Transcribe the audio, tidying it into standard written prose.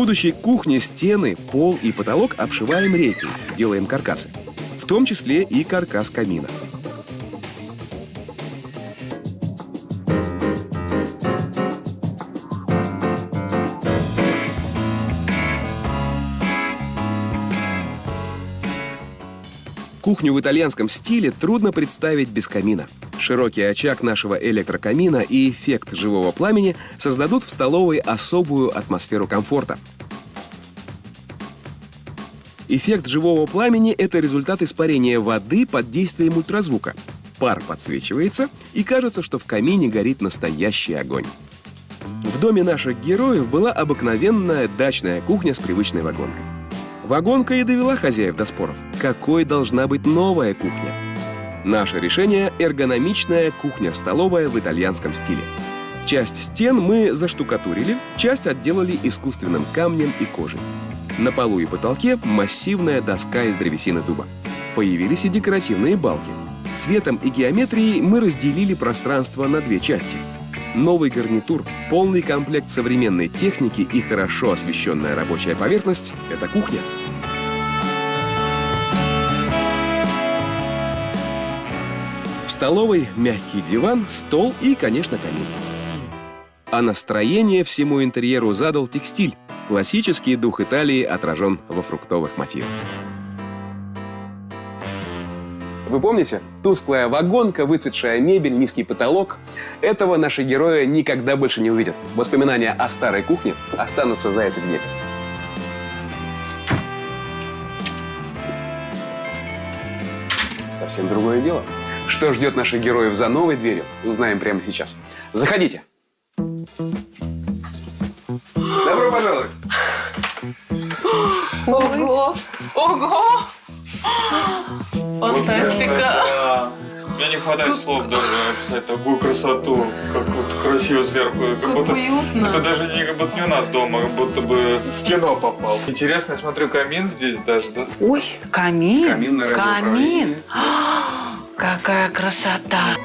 будущей кухне стены, пол и потолок обшиваем рейкой, делаем каркасы. В том числе и каркас камина. Кухню в итальянском стиле трудно представить без камина. Широкий очаг нашего электрокамина и эффект живого пламени создадут в столовой особую атмосферу комфорта. Эффект живого пламени – это результат испарения воды под действием ультразвука. Пар подсвечивается, и кажется, что в камине горит настоящий огонь. В доме наших героев была обыкновенная дачная кухня с привычной вагонкой. Вагонка и довела хозяев до споров. Какой должна быть новая кухня? Наше решение – эргономичная кухня-столовая в итальянском стиле. Часть стен мы заштукатурили, часть отделали искусственным камнем и кожей. На полу и потолке массивная доска из древесины дуба. Появились и декоративные балки. Цветом и геометрией мы разделили пространство на две части. Новый гарнитур, полный комплект современной техники и хорошо освещенная рабочая поверхность – это кухня. В столовой мягкий диван, стол и, конечно, камин. А настроение всему интерьеру задал текстиль. Классический дух Италии отражен во фруктовых мотивах. Вы помните? Тусклая вагонка, выцветшая мебель, низкий потолок. Этого наши герои никогда больше не увидят. Воспоминания о старой кухне останутся за этой дверью. Совсем другое дело. Что ждет наших героев за новой дверью, узнаем прямо сейчас. Заходите. Добро пожаловать. Ого! Ого! Фантастика! Да. У меня не хватает слов даже описать такую красоту, как вот красиво сверху. Как уютно. Это даже не как будто не у нас дома, как будто бы в кино попал. Интересно, я смотрю, камин здесь даже, да? Ой, камин! Камин на Камин! Какая красота!